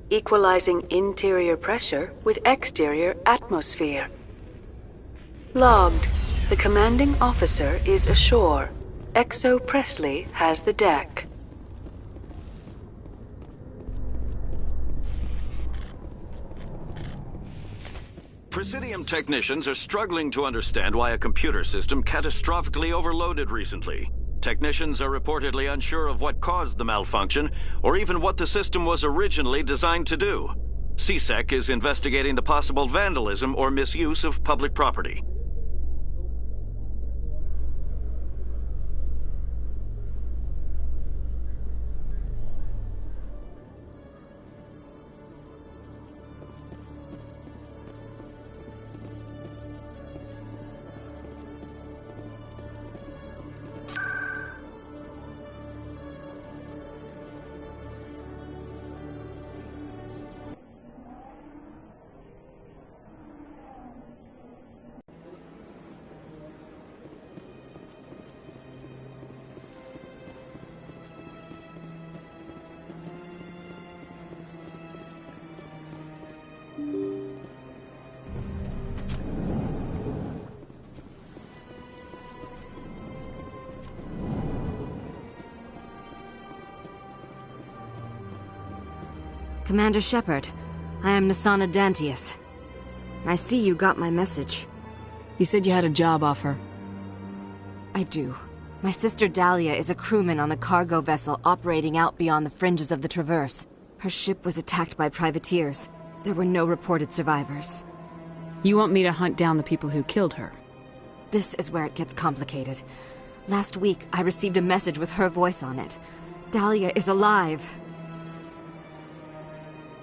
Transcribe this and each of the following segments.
equalizing interior pressure with exterior atmosphere. Logged. The commanding officer is ashore. XO Presley has the deck. Presidium technicians are struggling to understand why a computer system catastrophically overloaded recently. Technicians are reportedly unsure of what caused the malfunction, or even what the system was originally designed to do. CSEC is investigating the possible vandalism or misuse of public property. Commander Shepard, I am Nasana Dantius. I see you got my message. You said you had a job offer. I do. My sister Dahlia is a crewman on the cargo vessel operating out beyond the fringes of the Traverse. Her ship was attacked by privateers. There were no reported survivors. You want me to hunt down the people who killed her? This is where it gets complicated. Last week, I received a message with her voice on it. Dahlia is alive.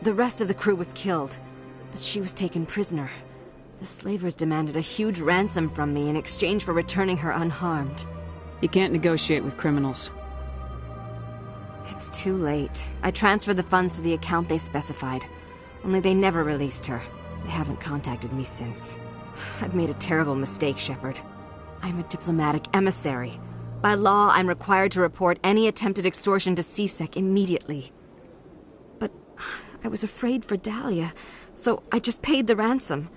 The rest of the crew was killed, but she was taken prisoner. The slavers demanded a huge ransom from me in exchange for returning her unharmed. You can't negotiate with criminals. It's too late. I transferred the funds to the account they specified. Only they never released her. They haven't contacted me since. I've made a terrible mistake, Shepard. I'm a diplomatic emissary. By law, I'm required to report any attempted extortion to CSEC immediately. But I was afraid for Dahlia, so I just paid the ransom.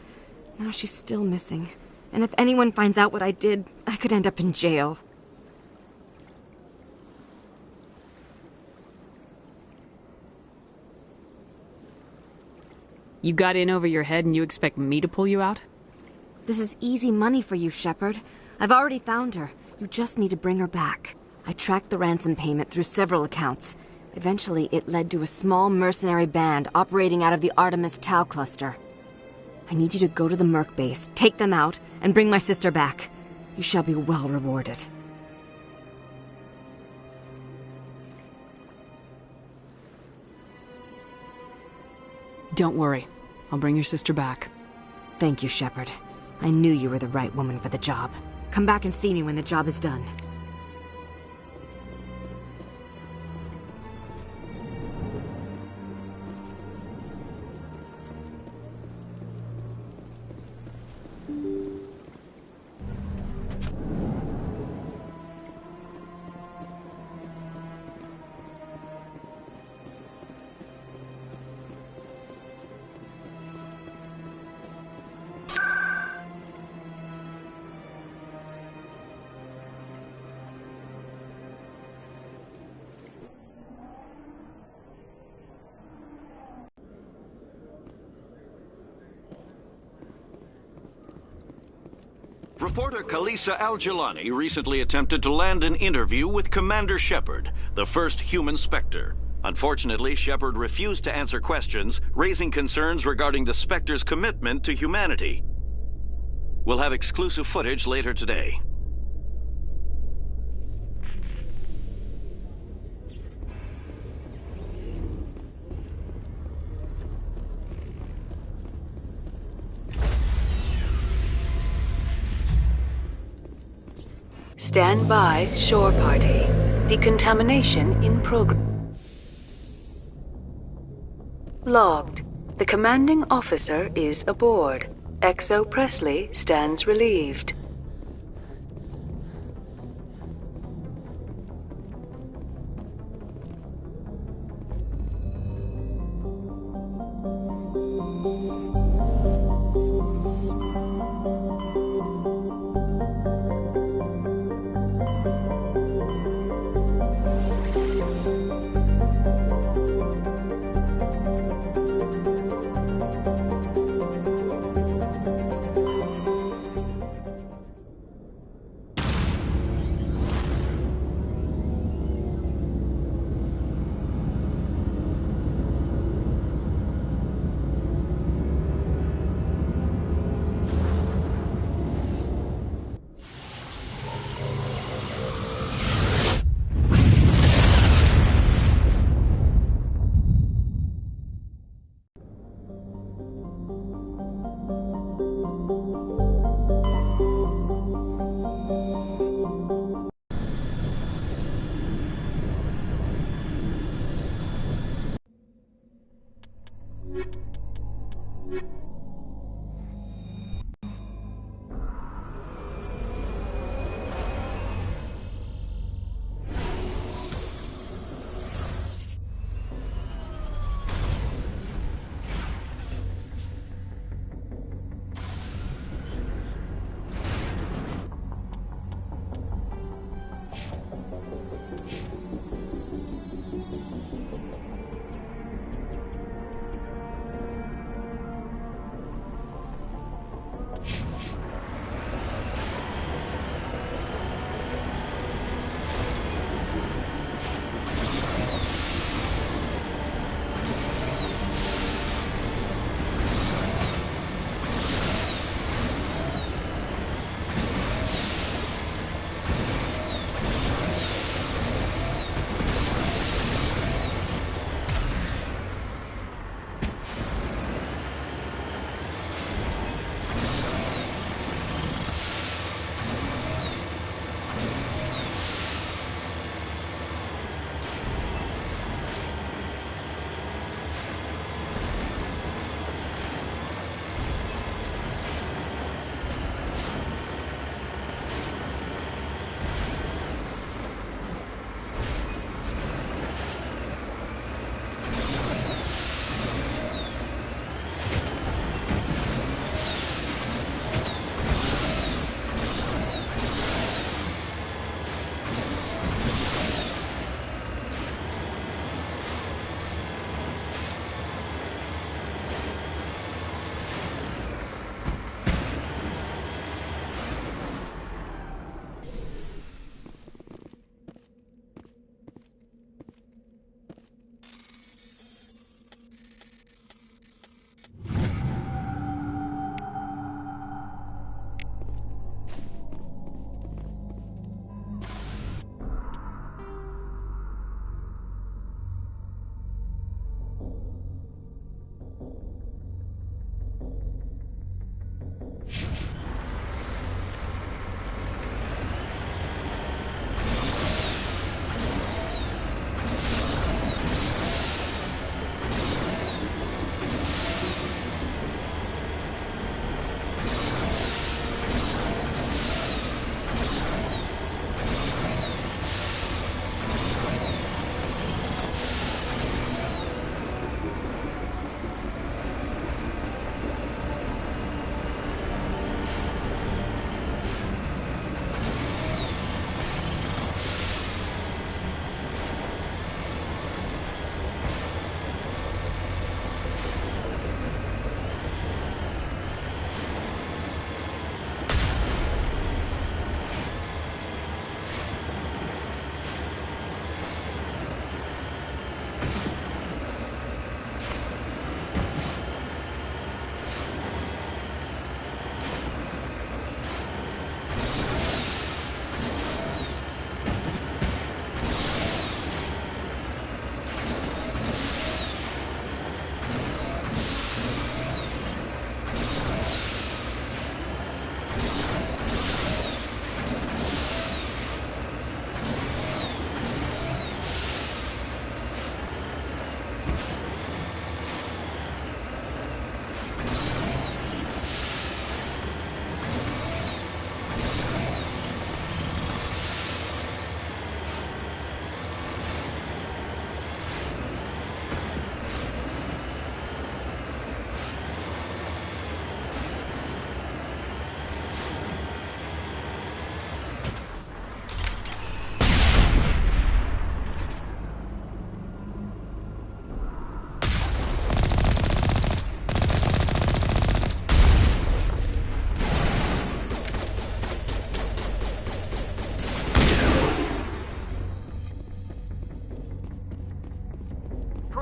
Now she's still missing. And if anyone finds out what I did, I could end up in jail. You got in over your head and you expect me to pull you out? This is easy money for you, Shepard. I've already found her. You just need to bring her back. I tracked the ransom payment through several accounts. Eventually, it led to a small mercenary band operating out of the Artemis Tau cluster. I need you to go to the Merc base, take them out, and bring my sister back. You shall be well rewarded. Don't worry. I'll bring your sister back. Thank you, Shepard. I knew you were the right woman for the job. Come back and see me when the job is done. Reporter Kalisa Al-Jilani recently attempted to land an interview with Commander Shepard, the first human Spectre. Unfortunately, Shepard refused to answer questions, raising concerns regarding the Spectre's commitment to humanity. We'll have exclusive footage later today. Stand by, shore party. Decontamination in progress. Logged. The commanding officer is aboard. XO Presley stands relieved.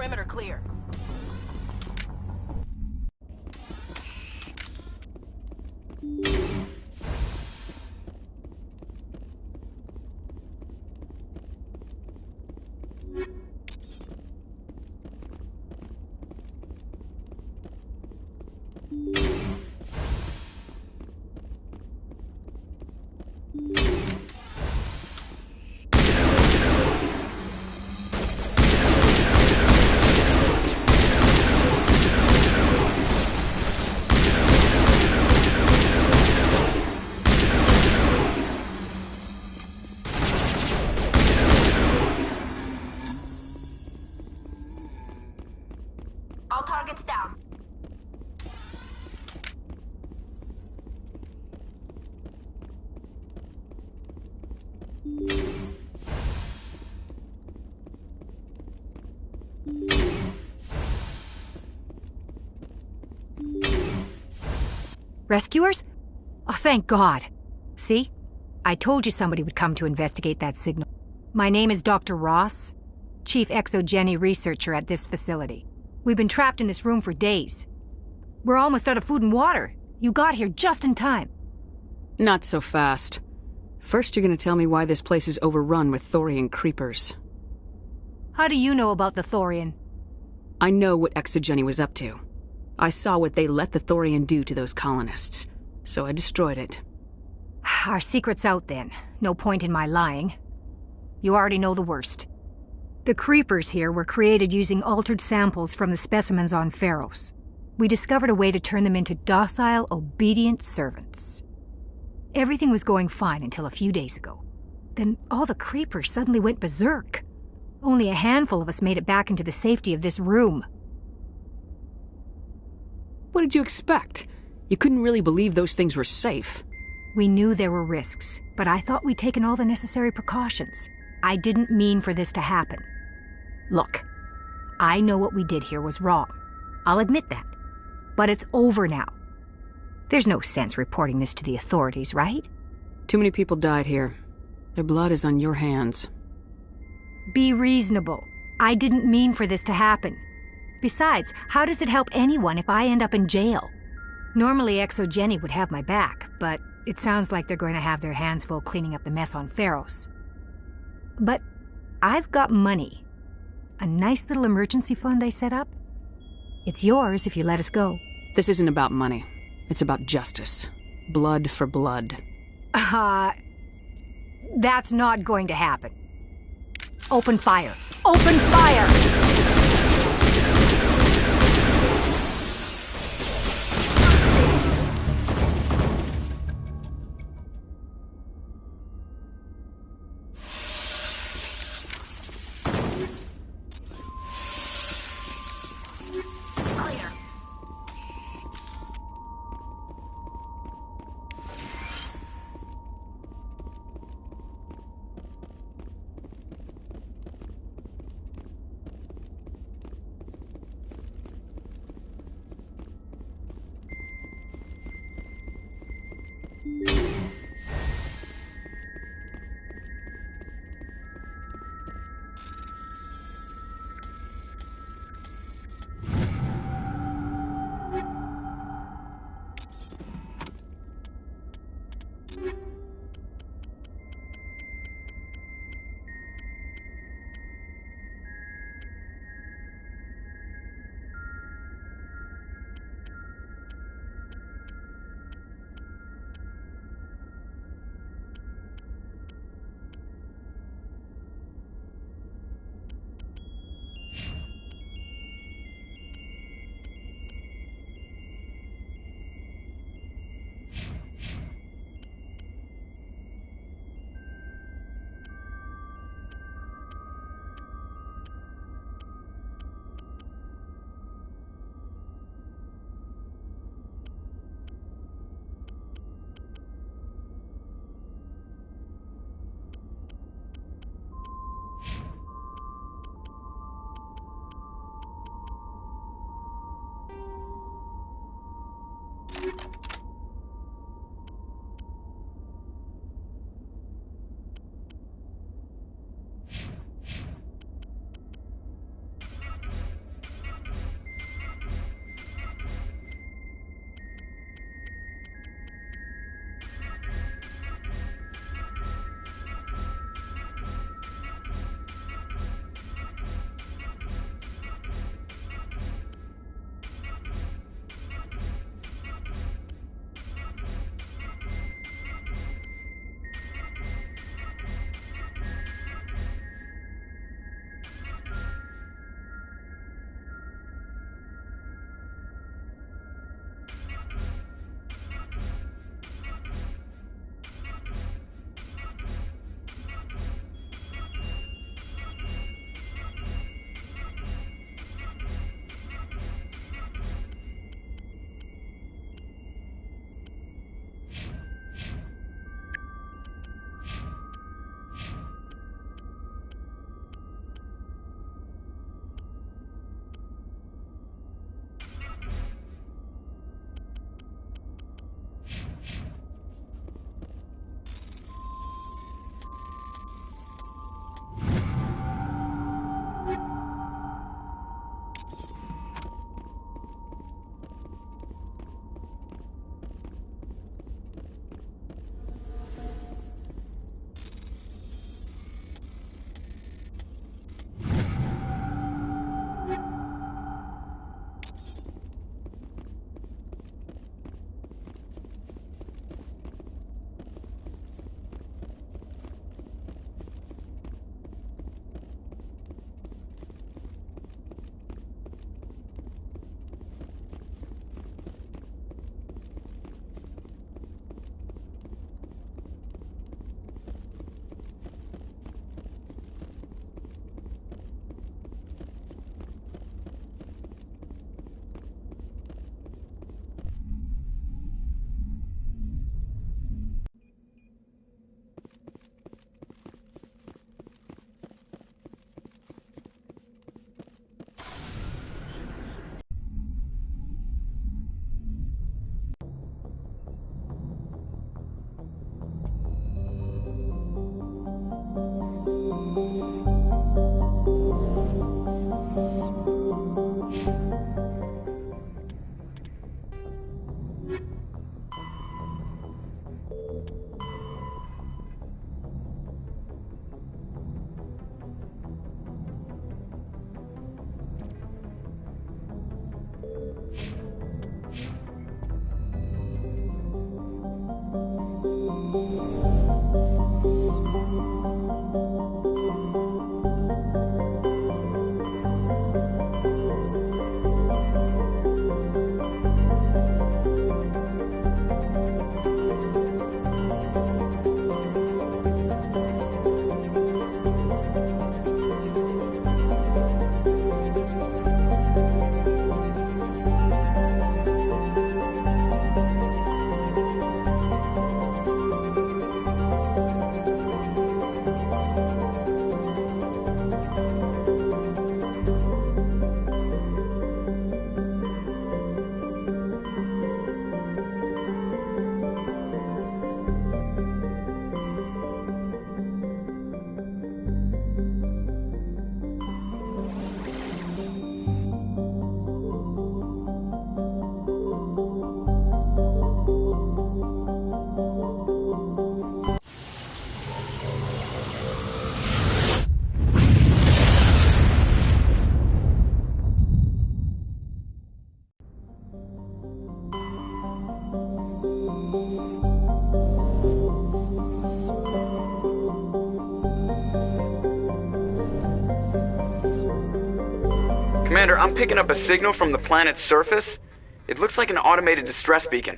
Perimeter clear. Target's down. Rescuers? Oh, thank God. See? I told you somebody would come to investigate that signal. My name is Dr. Ross, Chief Exogeny Researcher at this facility. We've been trapped in this room for days. We're almost out of food and water. You got here just in time. Not so fast. First, you're gonna tell me why this place is overrun with Thorian creepers. How do you know about the Thorian? I know what Exogeny was up to. I saw what they let the Thorian do to those colonists, so I destroyed it. Our secret's out then. No point in my lying. You already know the worst. The creepers here were created using altered samples from the specimens on Pharos. We discovered a way to turn them into docile, obedient servants. Everything was going fine until a few days ago. Then all the creepers suddenly went berserk. Only a handful of us made it back into the safety of this room. What did you expect? You couldn't really believe those things were safe. We knew there were risks, but I thought we'd taken all the necessary precautions. I didn't mean for this to happen. Look, I know what we did here was wrong. I'll admit that. But it's over now. There's no sense reporting this to the authorities, right? Too many people died here. Their blood is on your hands. Be reasonable. I didn't mean for this to happen. Besides, how does it help anyone if I end up in jail? Normally Exogeny would have my back, but it sounds like they're going to have their hands full cleaning up the mess on Pharos. But I've got money. A nice little emergency fund I set up. It's yours if you let us go. This isn't about money. It's about justice. Blood for blood. That's not going to happen. Open fire. Open fire! Clear. Commander, I'm picking up a signal from the planet's surface. It looks like an automated distress beacon.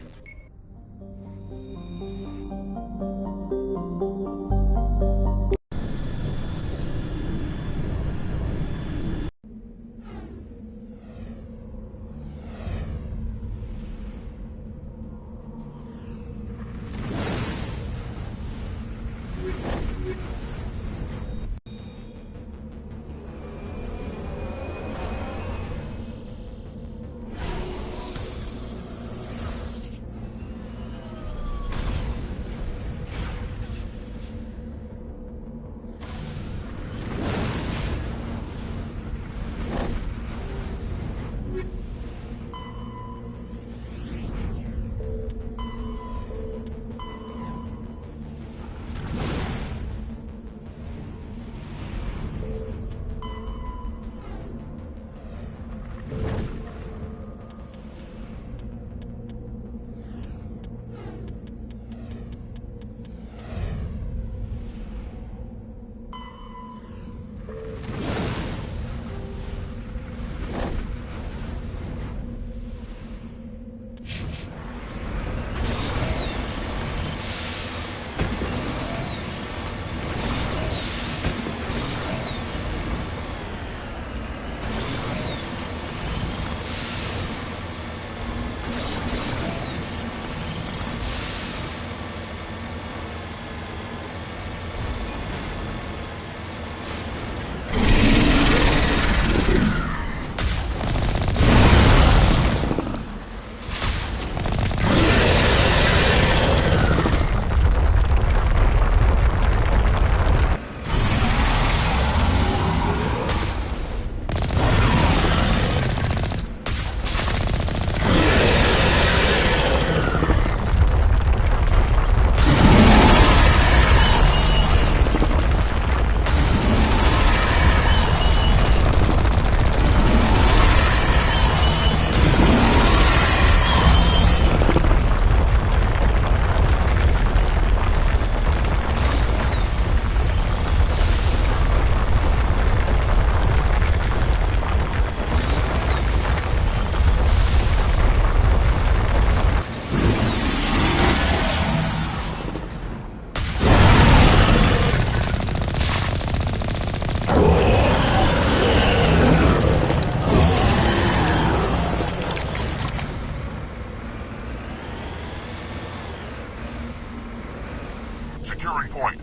Securing point.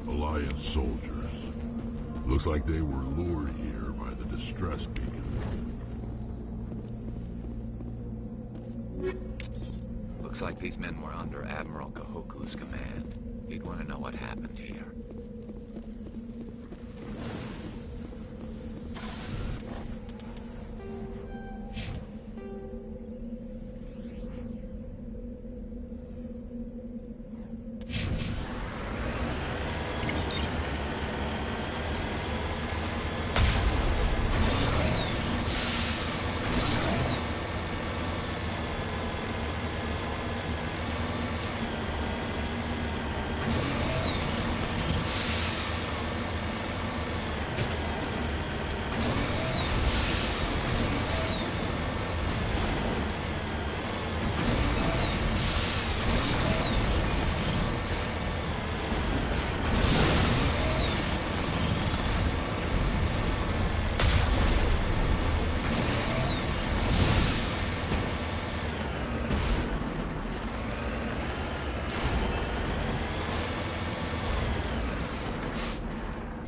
Alliance soldiers. Looks like they were lured here by the distress beacon. Looks like these men were under Admiral Kahoku's command. He'd want to know what happened here.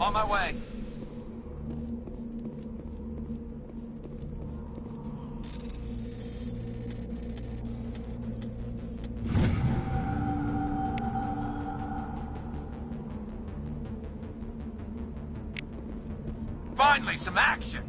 On my way. Finally, some action!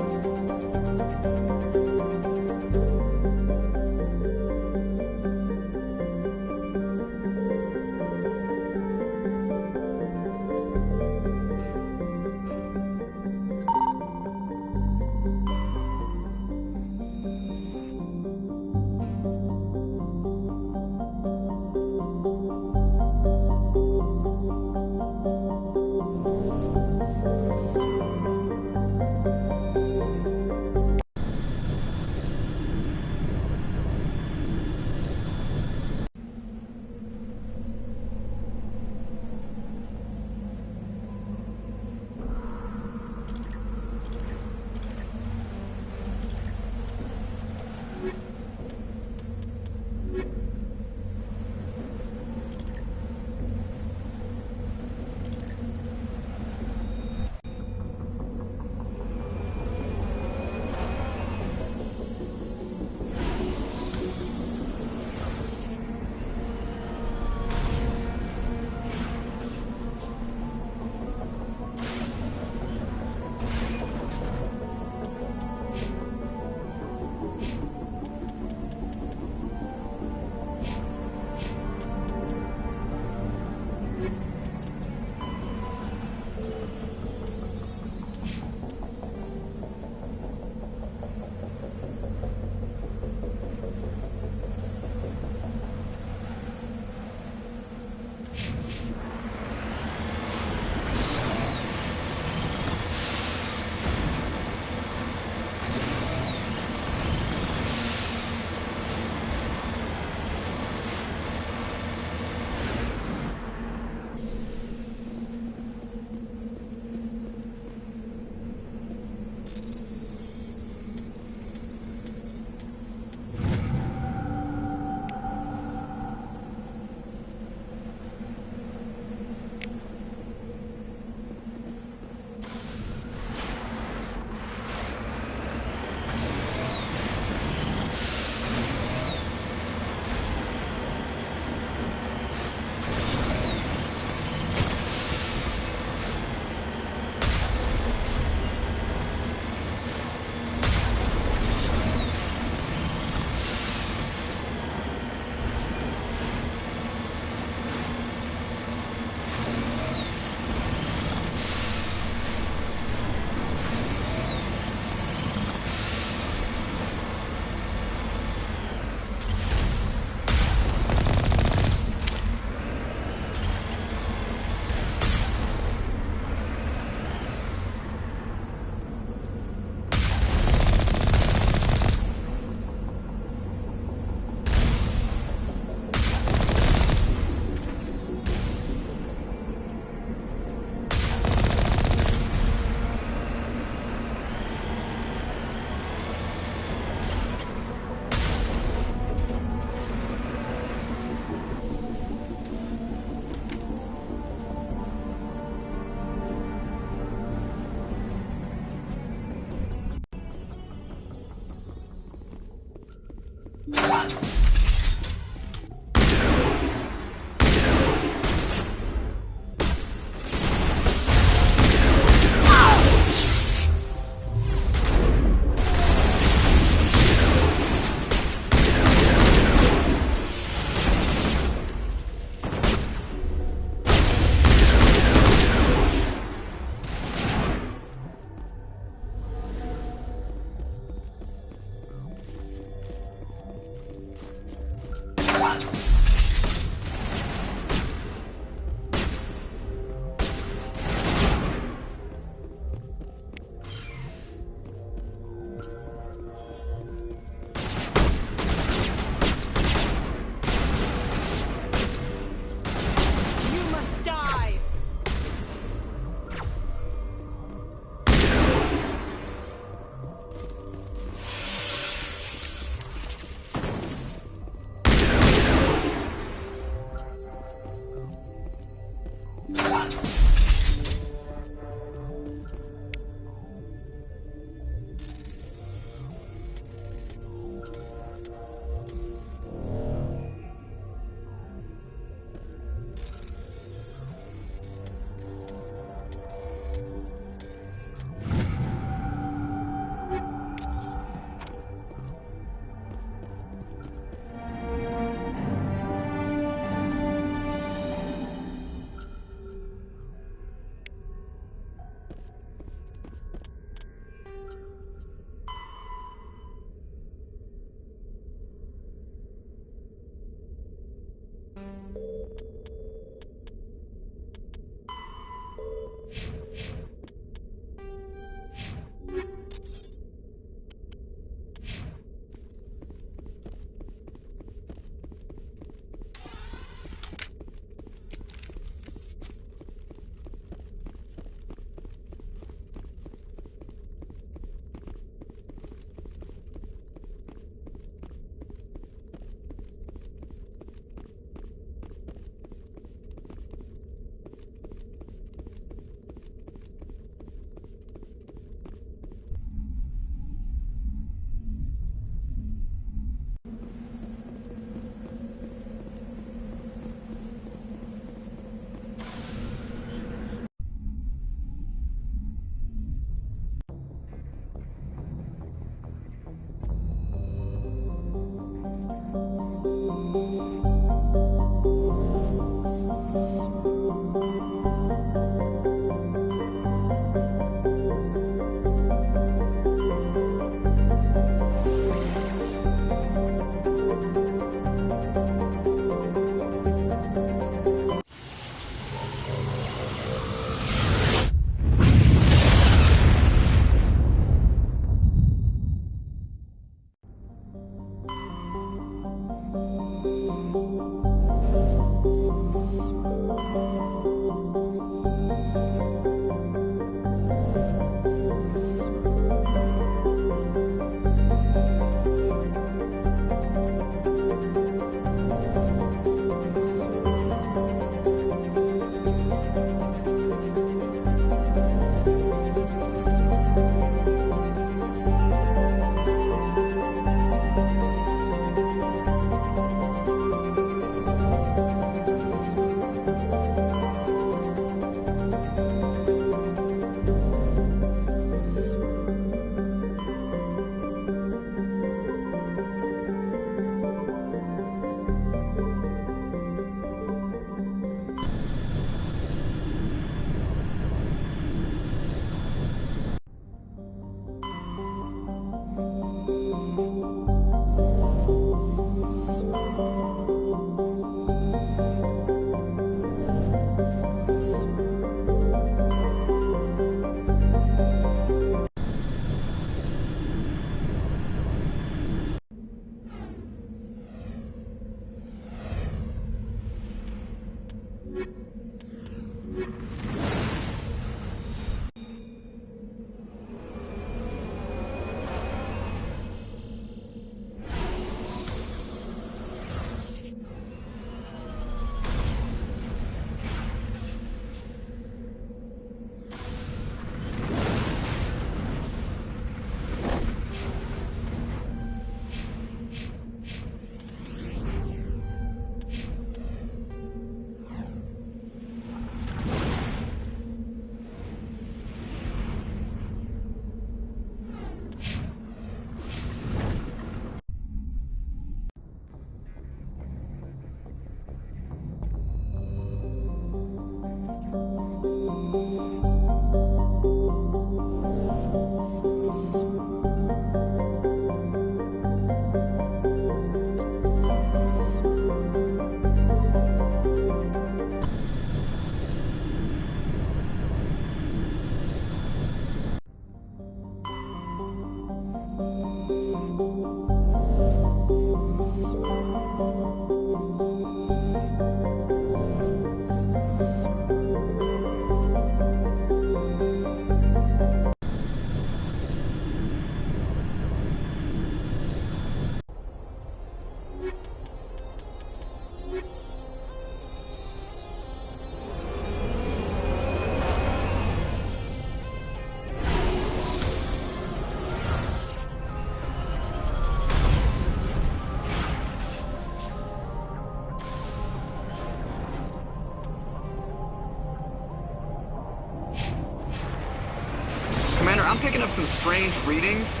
Commander, I'm picking up some strange readings.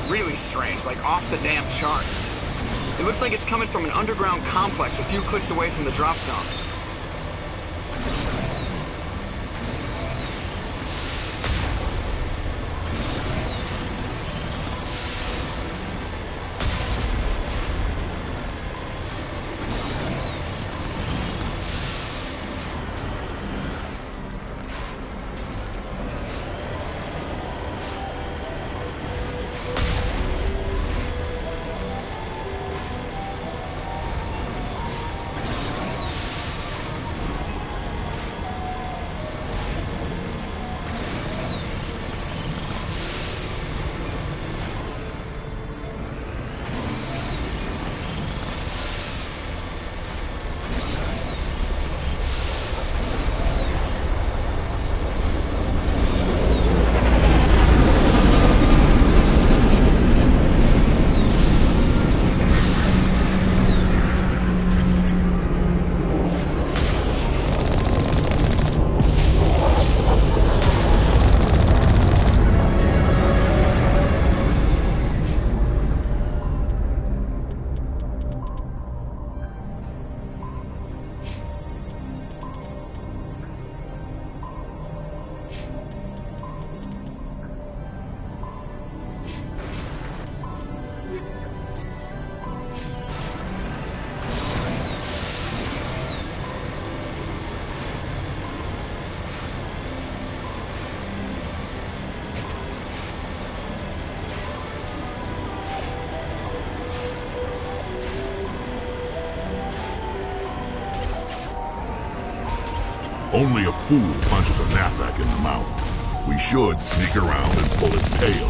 Really strange, like off the damn charts. It looks like it's coming from an underground complex a few clicks away from the drop zone. Only a fool punches a knapsack in the mouth. We should sneak around and pull its tail.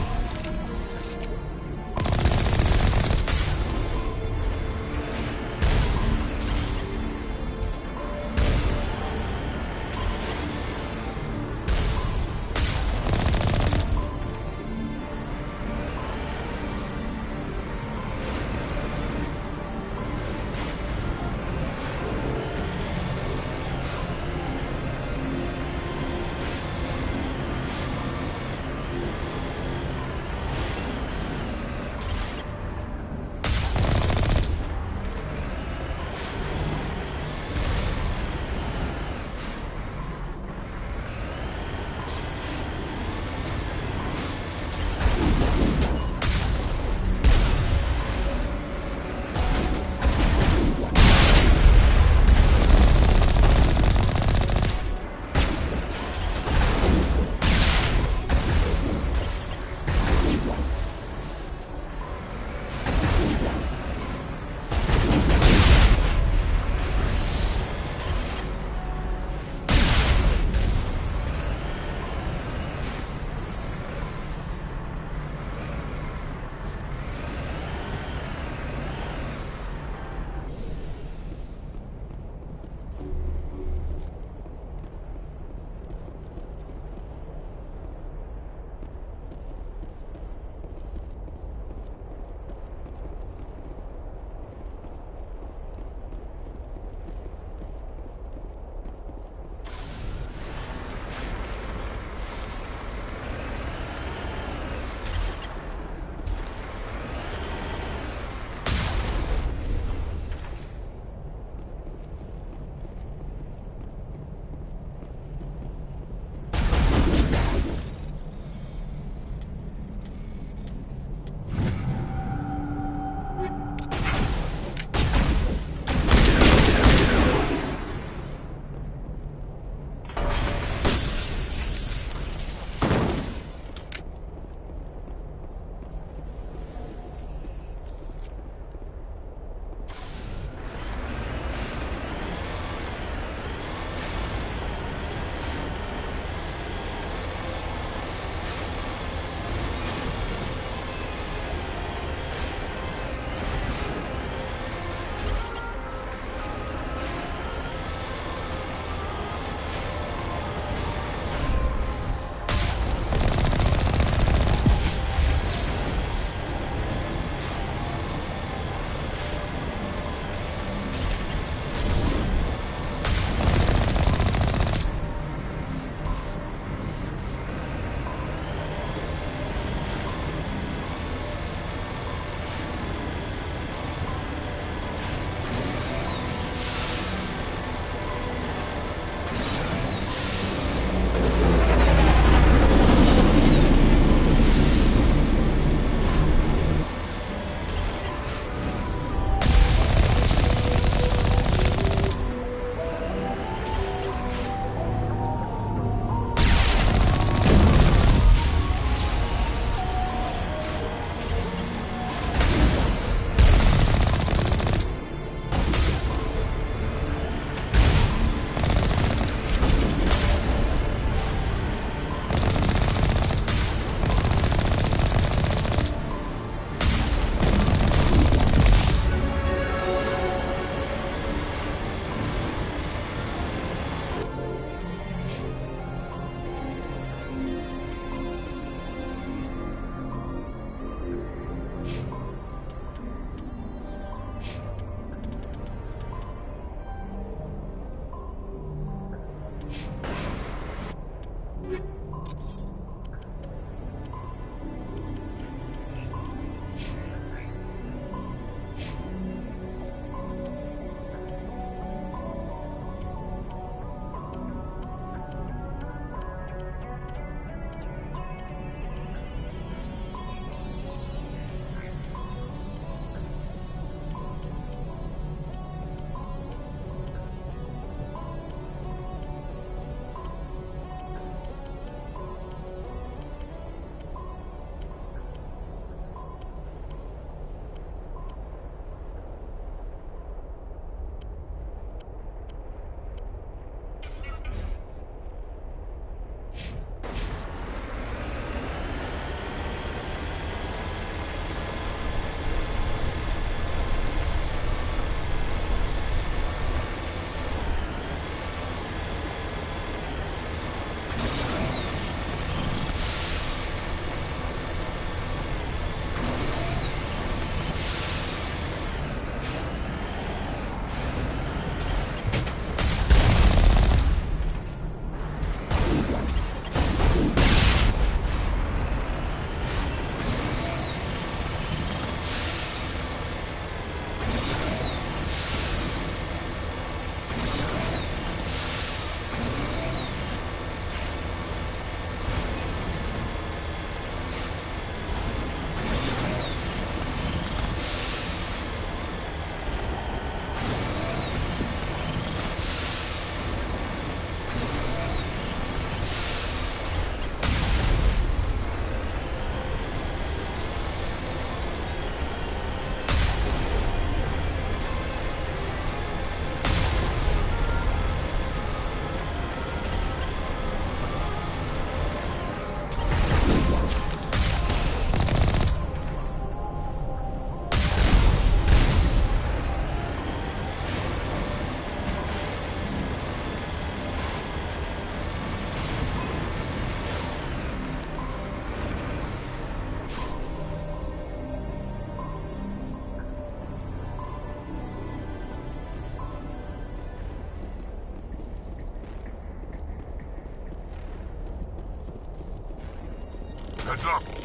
Heads up!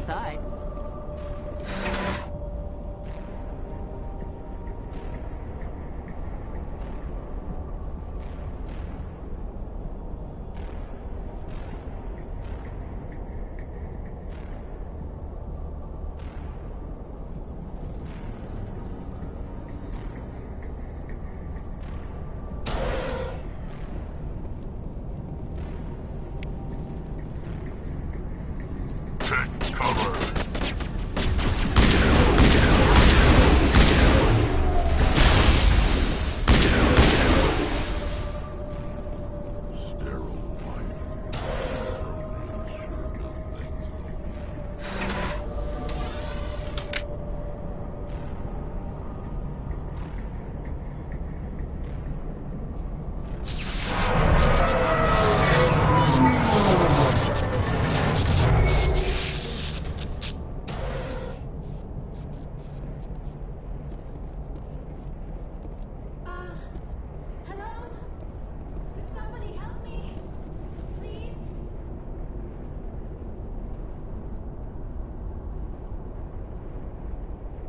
side. Take cover.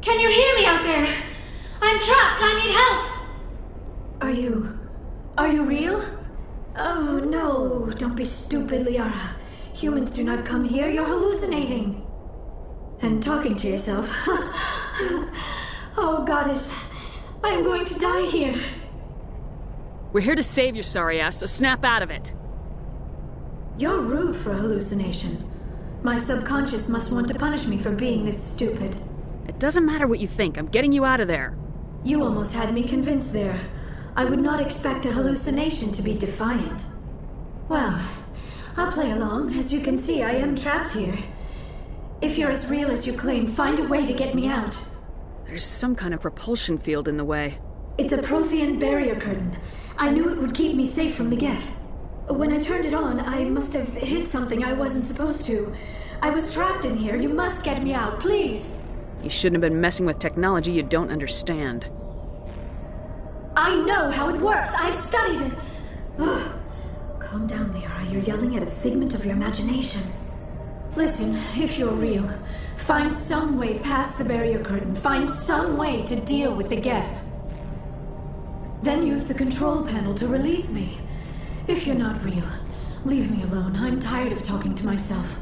Can you hear me out there? I'm trapped! I need help! Are you real? Oh, no. Don't be stupid, Liara. Humans do not come here. You're hallucinating. And talking to yourself. Oh, Goddess. I am going to die here. We're here to save your sorry ass, so snap out of it. You're rude for a hallucination. My subconscious must want to punish me for being this stupid. It doesn't matter what you think. I'm getting you out of there. You almost had me convinced there. I would not expect a hallucination to be defiant. Well, I'll play along. As you can see, I am trapped here. If you're as real as you claim, find a way to get me out. There's some kind of propulsion field in the way. It's a Prothean barrier curtain. I knew it would keep me safe from the Geth. When I turned it on, I must have hit something I wasn't supposed to. I was trapped in here. You must get me out, please. You shouldn't have been messing with technology you don't understand. I know how it works. I've studied it. Ugh. Calm down, Liara. You're yelling at a figment of your imagination. Listen, if you're real, find some way past the barrier curtain. Find some way to deal with the Geth. Then use the control panel to release me. If you're not real, leave me alone. I'm tired of talking to myself.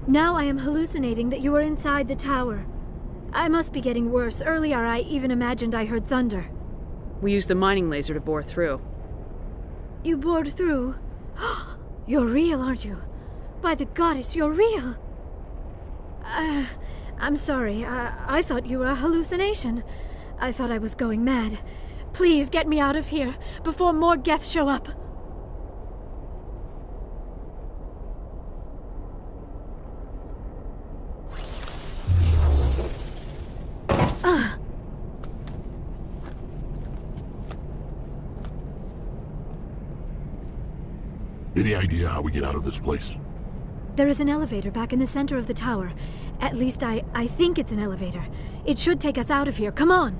Now I am hallucinating that you are inside the tower. I must be getting worse. Earlier I even imagined I heard thunder. We used the mining laser to bore through. You bored through? You're real, aren't you? By the goddess, you're real! I'm sorry. I thought you were a hallucination. I thought I was going mad. Please get me out of here before more Geth show up. Any idea how we get out of this place? There is an elevator back in the center of the tower. At least I think it's an elevator. It should take us out of here. Come on!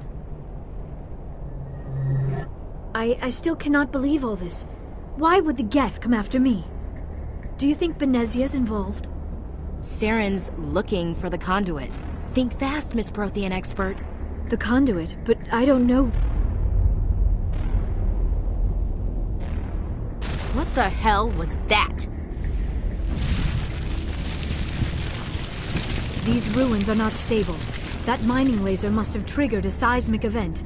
I still cannot believe all this. Why would the Geth come after me? Do you think Benezia's involved? Saren's looking for the conduit. Think fast, Miss Prothean expert. The conduit? But I don't know... What the hell was that? These ruins are not stable. That mining laser must have triggered a seismic event.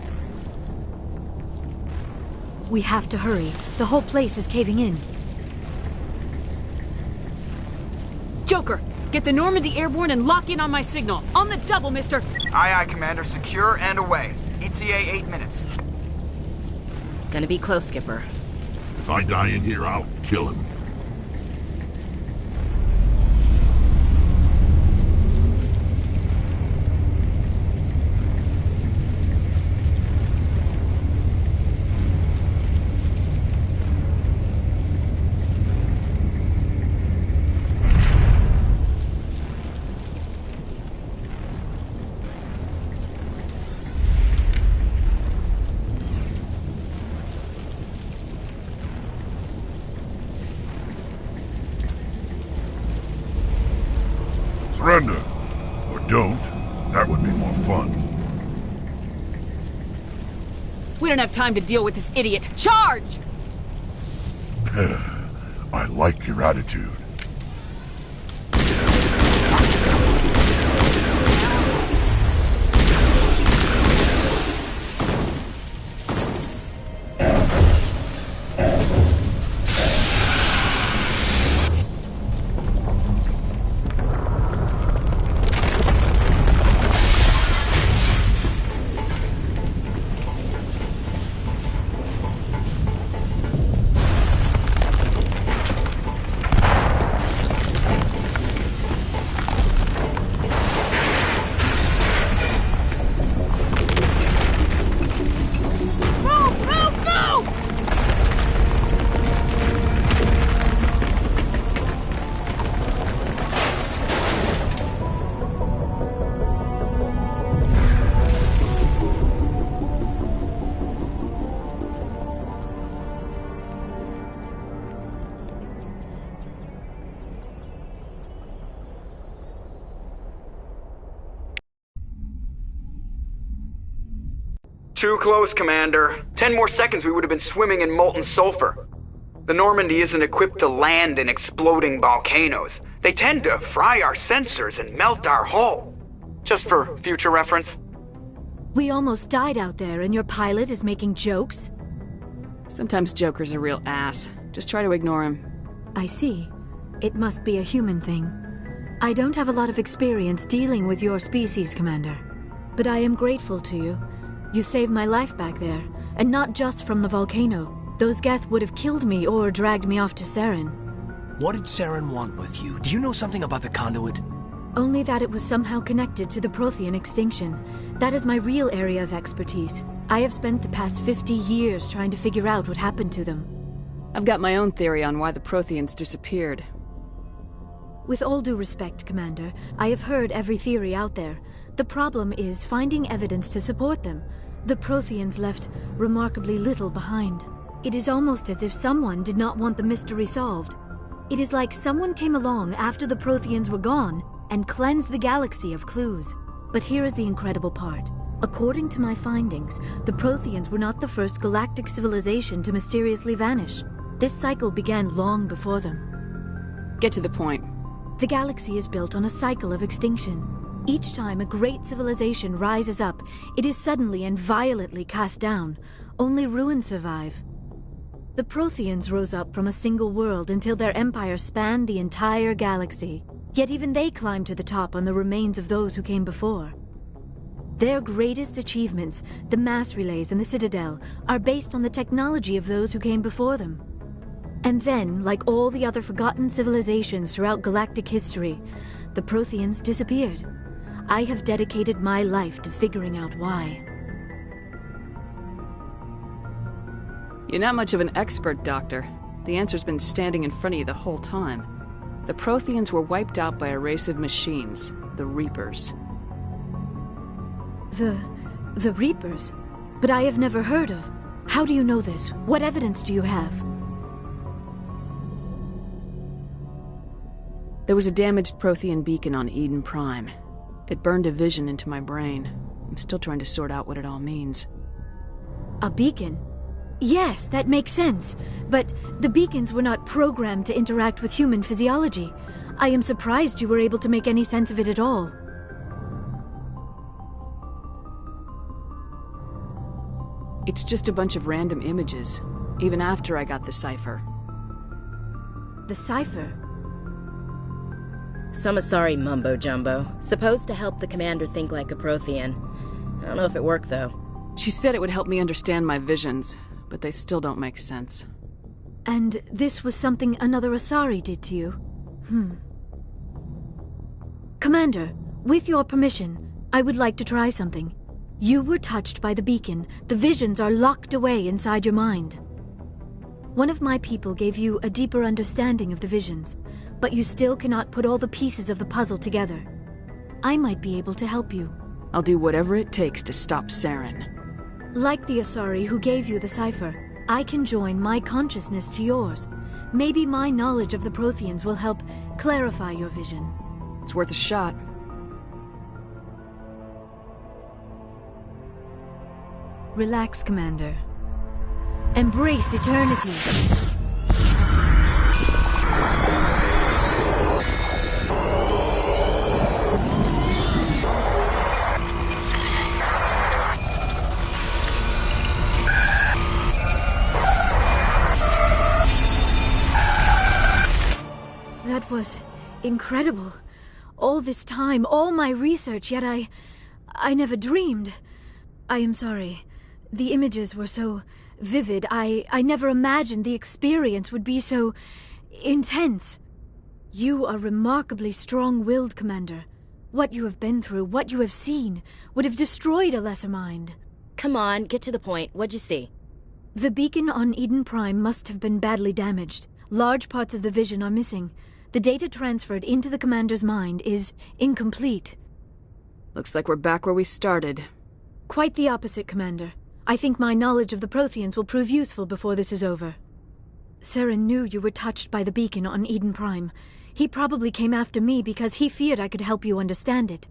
We have to hurry. The whole place is caving in. Joker, get the Normandy airborne and lock in on my signal. On the double, mister! Aye, aye, Commander. Secure and away. ETA 8 minutes. Gonna be close, Skipper. If I die in here, I'll kill him. Surrender. Or don't. That would be more fun. We don't have time to deal with this idiot. Charge! I like your attitude. Too close, Commander. 10 more seconds we would have been swimming in molten sulfur. The Normandy isn't equipped to land in exploding volcanoes. They tend to fry our sensors and melt our hull. Just for future reference. We almost died out there and your pilot is making jokes? Sometimes Joker's a real ass. Just try to ignore him. I see. It must be a human thing. I don't have a lot of experience dealing with your species, Commander. But I am grateful to you. You saved my life back there, and not just from the volcano. Those Geth would have killed me or dragged me off to Saren. What did Saren want with you? Do you know something about the conduit? Only that it was somehow connected to the Prothean extinction. That is my real area of expertise. I have spent the past 50 years trying to figure out what happened to them. I've got my own theory on why the Protheans disappeared. With all due respect, Commander, I have heard every theory out there. The problem is finding evidence to support them. The Protheans left remarkably little behind. It is almost as if someone did not want the mystery solved. It is like someone came along after the Protheans were gone and cleansed the galaxy of clues. But here is the incredible part. According to my findings, the Protheans were not the first galactic civilization to mysteriously vanish. This cycle began long before them. Get to the point. The galaxy is built on a cycle of extinction. Each time a great civilization rises up, it is suddenly and violently cast down. Only ruins survive. The Protheans rose up from a single world until their empire spanned the entire galaxy. Yet even they climbed to the top on the remains of those who came before. Their greatest achievements, the mass relays and the Citadel, are based on the technology of those who came before them. And then, like all the other forgotten civilizations throughout galactic history, the Protheans disappeared. I have dedicated my life to figuring out why. You're not much of an expert, Doctor. The answer's been standing in front of you the whole time. The Protheans were wiped out by a race of machines, the Reapers. The Reapers? But I have never heard of. How do you know this? What evidence do you have? There was a damaged Prothean beacon on Eden Prime. It burned a vision into my brain. I'm still trying to sort out what it all means. A beacon? Yes, that makes sense. But the beacons were not programmed to interact with human physiology. I am surprised you were able to make any sense of it at all. It's just a bunch of random images, even after I got the cipher. The cipher? Some Asari mumbo-jumbo, supposed to help the commander think like a Prothean. I don't know if it worked, though. She said it would help me understand my visions, but they still don't make sense. And this was something another Asari did to you? Commander, with your permission, I would like to try something. You were touched by the beacon. The visions are locked away inside your mind. One of my people gave you a deeper understanding of the visions, but you still cannot put all the pieces of the puzzle together. I might be able to help you. I'll do whatever it takes to stop Saren. Like the Asari who gave you the cipher, I can join my consciousness to yours. Maybe my knowledge of the Protheans will help clarify your vision. It's worth a shot. Relax, Commander. Embrace eternity. That was incredible. All this time, all my research, yet I never dreamed. I am sorry. The images were so vivid. I never imagined the experience would be so intense. You are remarkably strong-willed, Commander. What you have been through, what you have seen, would have destroyed a lesser mind. Come on, get to the point. What'd you see? The beacon on Eden Prime must have been badly damaged. Large parts of the vision are missing. The data transferred into the Commander's mind is incomplete. Looks like we're back where we started. Quite the opposite, Commander. I think my knowledge of the Protheans will prove useful before this is over. Saren knew you were touched by the beacon on Eden Prime. He probably came after me because he feared I could help you understand it.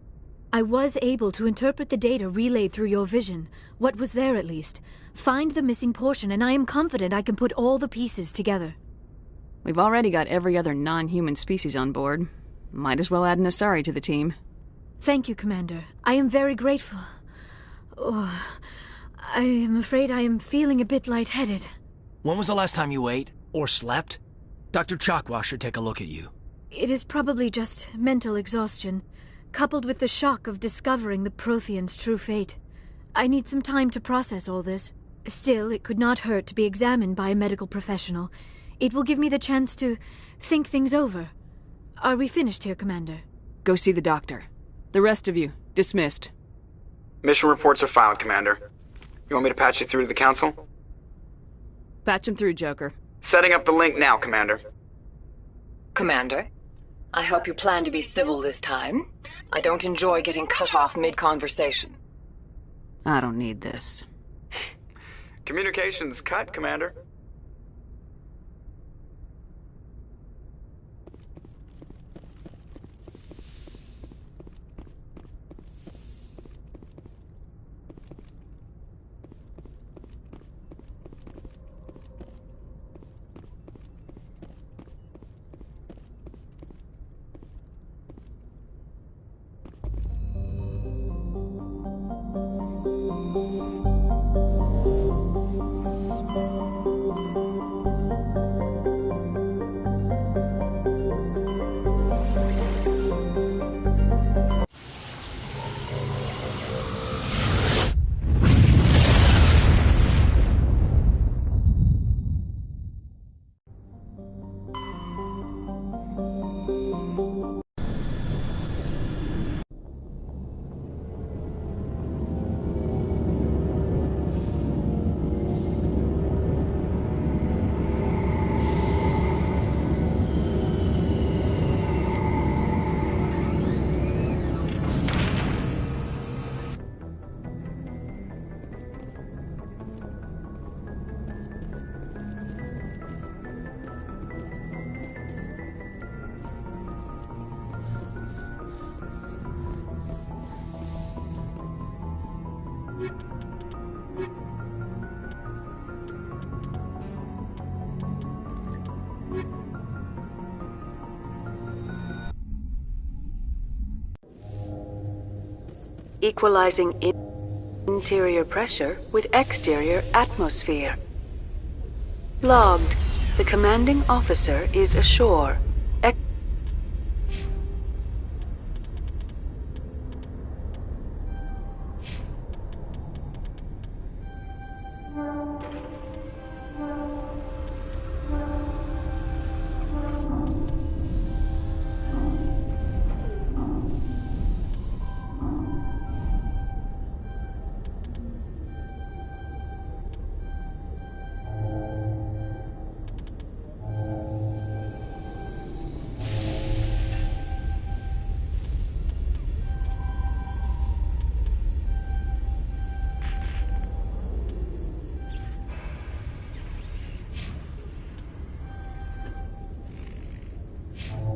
I was able to interpret the data relayed through your vision, what was there at least, find the missing portion, and I am confident I can put all the pieces together. We've already got every other non-human species on board. Might as well add an Asari to the team. Thank you, Commander. I am very grateful. Oh, I am afraid I am feeling a bit lightheaded. When was the last time you ate? Or slept? Dr. Chakwa should take a look at you. It is probably just mental exhaustion, coupled with the shock of discovering the Protheans' true fate. I need some time to process all this. Still, it could not hurt to be examined by a medical professional. It will give me the chance to think things over. Are we finished here, Commander? Go see the doctor. The rest of you, dismissed. Mission reports are filed, Commander. You want me to patch you through to the Council? Patch him through, Joker. Setting up the link now, Commander. Commander, I hope you plan to be civil this time. I don't enjoy getting cut off mid-conversation. I don't need this. Communications cut, Commander. Equalizing interior pressure with exterior atmosphere. Logged. The commanding officer is ashore.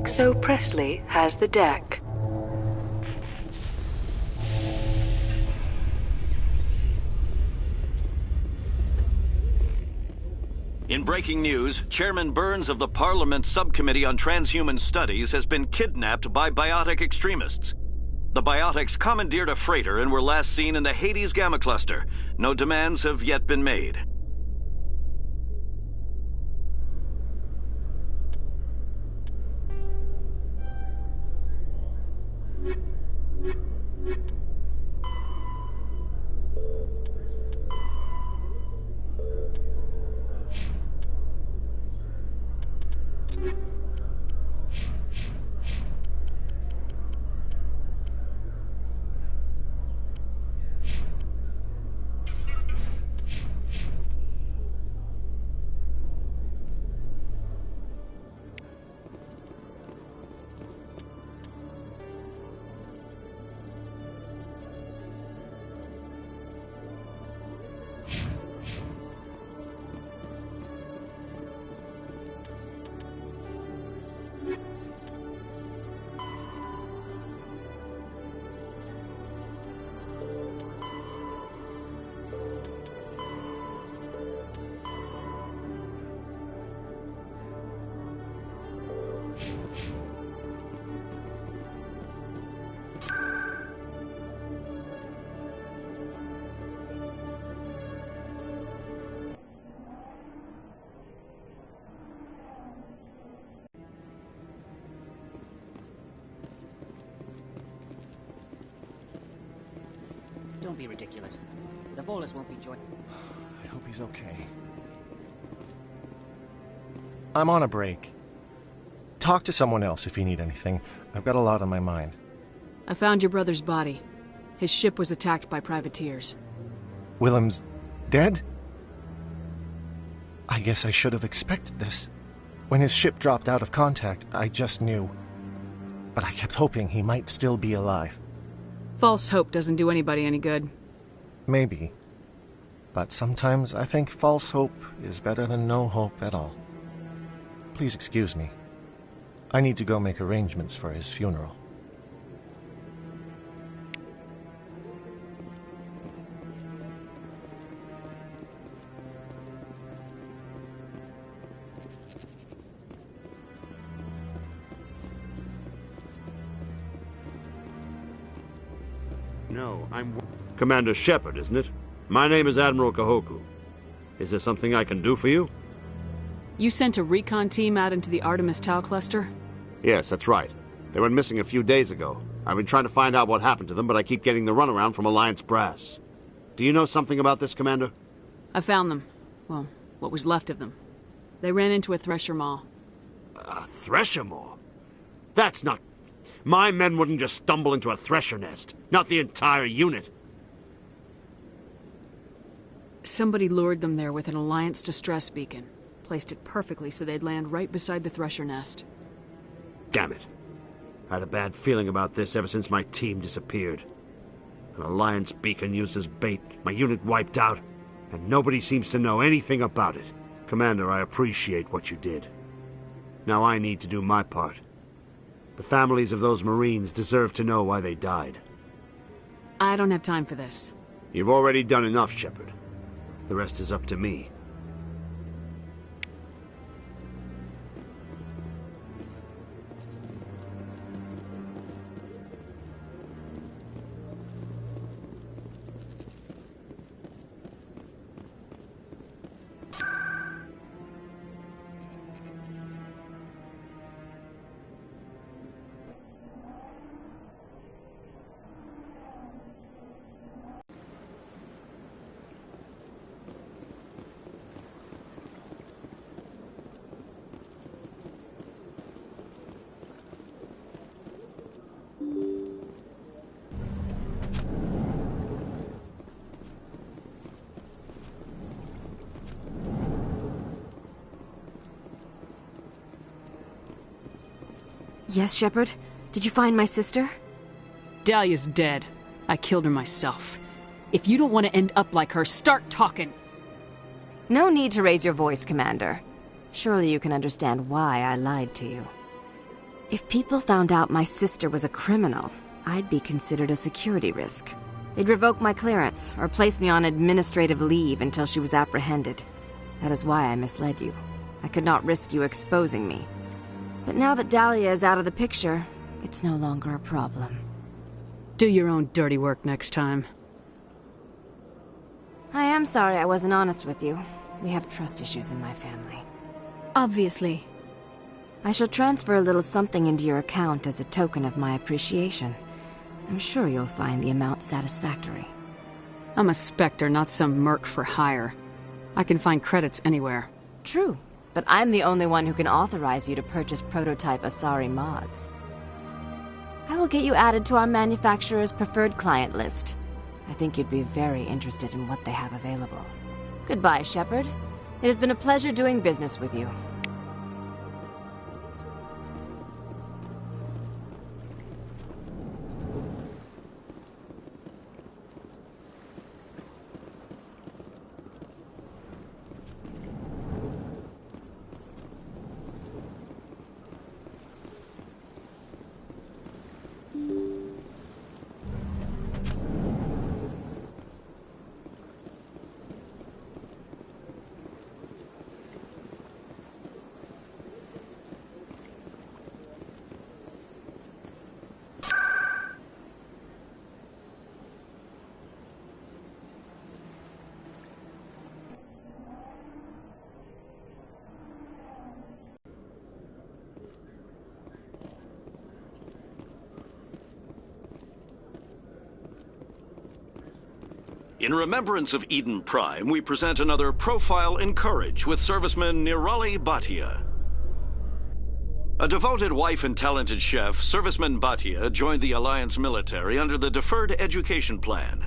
So Presley has the deck. breaking news, Chairman Burns of the Parliament Subcommittee on Transhuman Studies has been kidnapped by biotic extremists. The biotics commandeered a freighter and were last seen in the Hades Gamma Cluster. No demands have yet been made. Don't be ridiculous. The Volus won't be joining. I hope he's okay. I'm on a break. Talk to someone else if you need anything. I've got a lot on my mind. I found your brother's body. His ship was attacked by privateers. Willem's dead? I guess I should have expected this. When his ship dropped out of contact, I just knew. But I kept hoping he might still be alive. False hope doesn't do anybody any good. Maybe. But sometimes I think false hope is better than no hope at all. Please excuse me. I need to go make arrangements for his funeral. No, I'm... Commander Shepard, isn't it? My name is Admiral Kahoku. Is there something I can do for you? You sent a recon team out into the Artemis Tau cluster? Yes, that's right. They went missing a few days ago. I've been trying to find out what happened to them, but I keep getting the runaround from Alliance brass. Do you know something about this, Commander? I found them. Well, what was left of them. They ran into a thresher maw. A thresher maw? That's not... My men wouldn't just stumble into a thresher nest. Not the entire unit. Somebody lured them there with an Alliance distress beacon. Placed it perfectly so they'd land right beside the thresher nest. Damn it. I had a bad feeling about this ever since my team disappeared. An Alliance beacon used as bait, my unit wiped out, and nobody seems to know anything about it. Commander, I appreciate what you did. Now I need to do my part. The families of those Marines deserve to know why they died. I don't have time for this. You've already done enough, Shepard. The rest is up to me. Yes, Shepard? Did you find my sister? Dahlia's dead. I killed her myself. If you don't want to end up like her, start talking! No need to raise your voice, Commander. Surely you can understand why I lied to you. If people found out my sister was a criminal, I'd be considered a security risk. They'd revoke my clearance, or place me on administrative leave until she was apprehended. That is why I misled you. I could not risk you exposing me. But now that Dahlia is out of the picture, it's no longer a problem. Do your own dirty work next time. I am sorry I wasn't honest with you. We have trust issues in my family. Obviously. I shall transfer a little something into your account as a token of my appreciation. I'm sure you'll find the amount satisfactory. I'm a Spectre, not some merc for hire. I can find credits anywhere. True, but I'm the only one who can authorize you to purchase prototype Asari mods. I will get you added to our manufacturer's preferred client list. I think you'd be very interested in what they have available. Goodbye, Shepard. It has been a pleasure doing business with you. In remembrance of Eden Prime, we present another profile in courage with serviceman Nirali Bhatia. A devoted wife and talented chef, serviceman Bhatia joined the Alliance military under the Deferred Education Plan.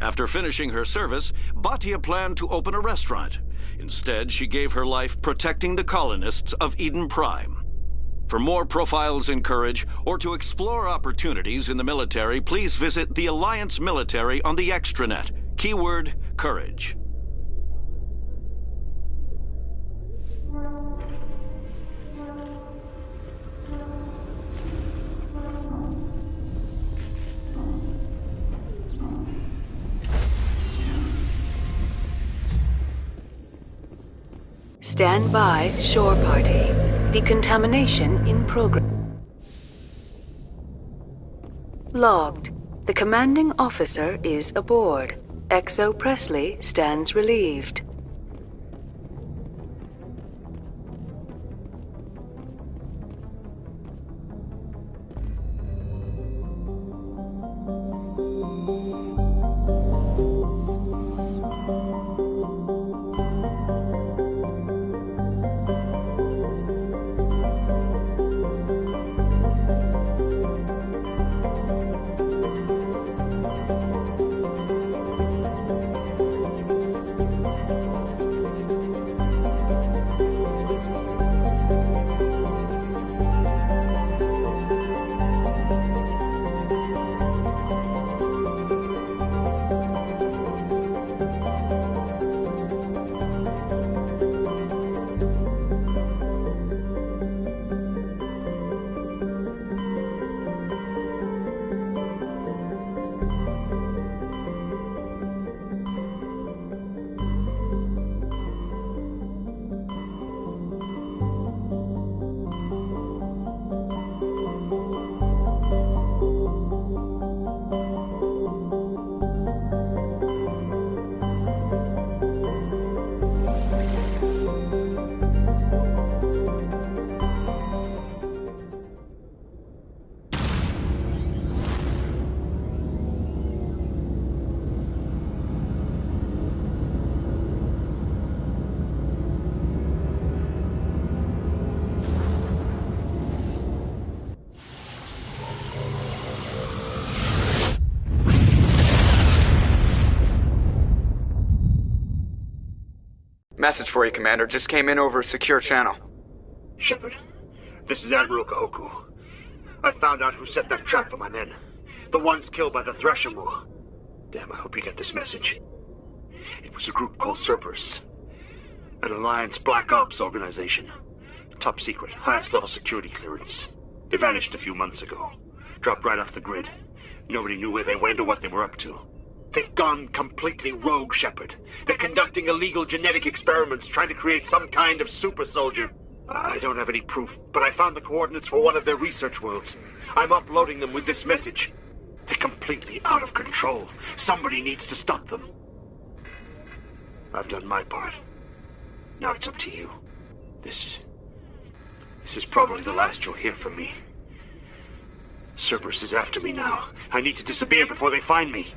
After finishing her service, Bhatia planned to open a restaurant. Instead, she gave her life protecting the colonists of Eden Prime. For more profiles in courage, or to explore opportunities in the military, please visit the Alliance military on the extranet. Keyword, courage. Stand by, shore party. Decontamination in progress. Logged. The commanding officer is aboard. XO Presley stands relieved. Message for you, Commander. Just came in over a secure channel. Shepard, this is Admiral Kahoku. I found out who set that trap for my men. The ones killed by the Thresher Moor. Damn, I hope you get this message. It was a group called Cerberus. An Alliance Black Ops organization. Top secret, highest level security clearance. They vanished a few months ago. Dropped right off the grid. Nobody knew where they went or what they were up to. They've gone completely rogue, Shepard. They're conducting illegal genetic experiments, trying to create some kind of super soldier. I don't have any proof, but I found the coordinates for one of their research worlds. I'm uploading them with this message. They're completely out of control. Somebody needs to stop them. I've done my part. Now it's up to you. This is probably the last you'll hear from me. Cerberus is after me now. I need to disappear before they find me.